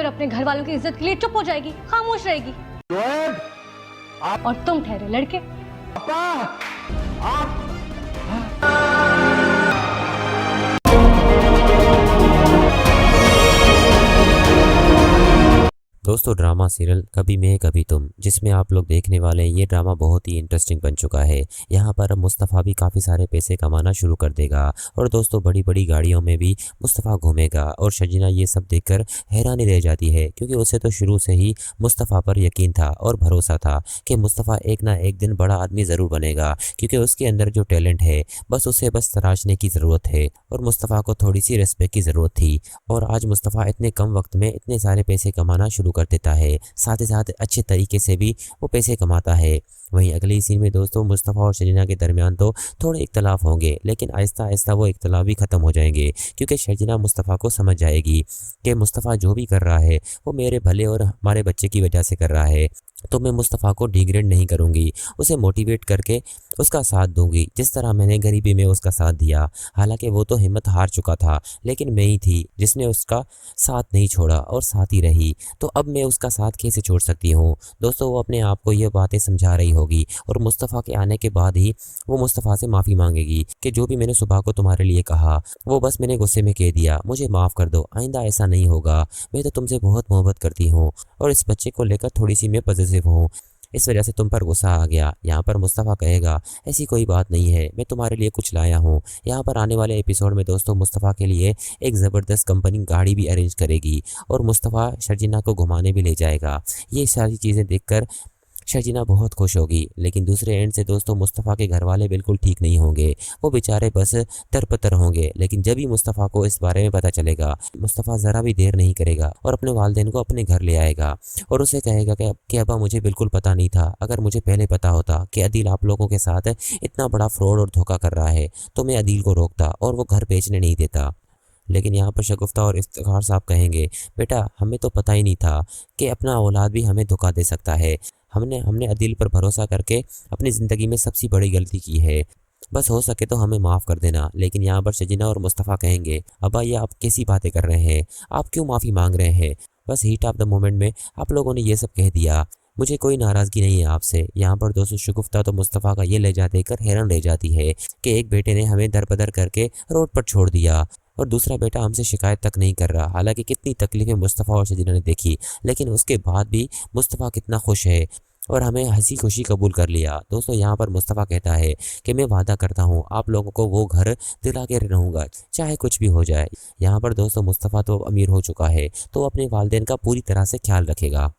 अपने घर वालों की इज्जत के लिए चुप हो जाएगी, खामोश रहेगी। और तुम ठहरे लड़के। दोस्तों, ड्रामा सीरियल कभी मैं कभी तुम जिसमें आप लोग देखने वाले हैं, ये ड्रामा बहुत ही इंटरेस्टिंग बन चुका है। यहाँ पर अब मुस्तफ़ा भी काफ़ी सारे पैसे कमाना शुरू कर देगा और दोस्तों बड़ी बड़ी गाड़ियों में भी मुस्तफ़ा घूमेगा और शजीना ये सब देखकर हैरानी रह जाती है, क्योंकि उसे तो शुरू से ही मुस्तफ़ा पर यकीन था और भरोसा था कि मुस्तफ़ा एक ना एक दिन बड़ा आदमी ज़रूर बनेगा, क्योंकि उसके अंदर जो टैलेंट है उसे बस तराशने की ज़रूरत है। और मुस्तफ़ा को थोड़ी सी रिस्पेक्ट की ज़रूरत थी और आज मुस्तफ़ा इतने कम वक्त में इतने सारे पैसे कमाना शुरू कर देता है, साथ ही साथ अच्छे तरीके से भी वो पैसे कमाता है। वहीं अगले सीन में दोस्तों मुस्तफ़ा और शजीना के दरमियान तो थोड़े इख्तलाफ होंगे, लेकिन आहिस्ता आहिस्ता वो इख्तलाफ भी ख़त्म हो जाएंगे, क्योंकि शजीना मुस्तफ़ा को समझ जाएगी कि मुस्तफ़ा जो भी कर रहा है वो मेरे भले और हमारे बच्चे की वजह से कर रहा है। तो मैं मुस्तफ़ा को डिग्रेड नहीं करूँगी, उसे मोटिवेट करके उसका साथ दूंगी, जिस तरह मैंने गरीबी में उसका साथ दिया। हालांकि वो तो हिम्मत हार चुका था, लेकिन मैं ही थी जिसने उसका साथ नहीं छोड़ा और साथ ही रही। तो अब मैं उसका साथ कैसे छोड़ सकती हूँ। दोस्तों वो अपने आप को ये बातें समझा रही होगी और मुस्तफ़ा के आने के बाद ही वो मुस्तफ़ा से माफ़ी मांगेगी कि जो भी मैंने सुबह को तुम्हारे लिए कहा वो बस मैंने गुस्से में कह दिया, मुझे माफ़ कर दो, आइंदा ऐसा नहीं होगा। मैं तो तुमसे बहुत मोहब्बत करती हूँ और इस बच्चे को लेकर थोड़ी सी मैं पॉजिटिव हूँ, इस वजह से तुम पर गुस्सा आ गया। यहाँ पर मुस्तफ़ा कहेगा ऐसी कोई बात नहीं है, मैं तुम्हारे लिए कुछ लाया हूँ। यहाँ पर आने वाले एपिसोड में दोस्तों मुस्तफ़ा के लिए एक ज़बरदस्त कंपनी गाड़ी भी अरेंज करेगी और मुस्तफ़ा शर्जिना को घुमाने भी ले जाएगा। ये सारी चीज़ें देखकर शर्जिना बहुत खुश होगी, लेकिन दूसरे एंड से दोस्तों मुस्तफ़ा के घर वाले बिल्कुल ठीक नहीं होंगे, वो बेचारे बस तरपतर होंगे। लेकिन जब ही मुस्तफ़ा को इस बारे में पता चलेगा, मुस्तफ़ा ज़रा भी देर नहीं करेगा और अपने वालिदैन को अपने घर ले आएगा और उसे कहेगा कि अब्बा मुझे बिल्कुल पता नहीं था, अगर मुझे पहले पता होता कि अदील आप लोगों के साथ इतना बड़ा फ्रॉड और धोखा कर रहा है तो मैं अदील को रोकता और वो घर बेचने नहीं देता। लेकिन यहाँ पर शगुफ्ता और इफ्तिखार साहब कहेंगे बेटा हमें तो पता ही नहीं था कि अपना औलाद भी हमें धोखा दे सकता है, हमने अदील पर भरोसा करके अपनी ज़िंदगी में सबसे बड़ी गलती की है, बस हो सके तो हमें माफ़ कर देना। लेकिन यहाँ पर शजीना और मुस्तफ़ा कहेंगे अब्बा ये आप कैसी बातें कर रहे हैं, आप क्यों माफ़ी मांग रहे हैं, बस हीट ऑफ द मोमेंट में आप लोगों ने ये सब कह दिया, मुझे कोई नाराज़गी नहीं है आपसे। यहाँ पर दोस्तों शगुफ्ता तो मुस्तफ़ा का ये लहजा देकर हैरान रह जाती है कि एक बेटे ने हमें दर बदर करके रोड पर छोड़ दिया और दूसरा बेटा हमसे शिकायत तक नहीं कर रहा। हालांकि कितनी तकलीफें मुस्तफ़ा और शजीना ने देखी, लेकिन उसके बाद भी मुस्तफ़ा कितना खुश है और हमें हंसी खुशी कबूल कर लिया। दोस्तों यहाँ पर मुस्तफ़ा कहता है कि मैं वादा करता हूँ आप लोगों को वो घर दिला के रहूँगा चाहे कुछ भी हो जाए। यहाँ पर दोस्तों मुस्तफ़ा तो अमीर हो चुका है तो अपने वालिदैन का पूरी तरह से ख्याल रखेगा।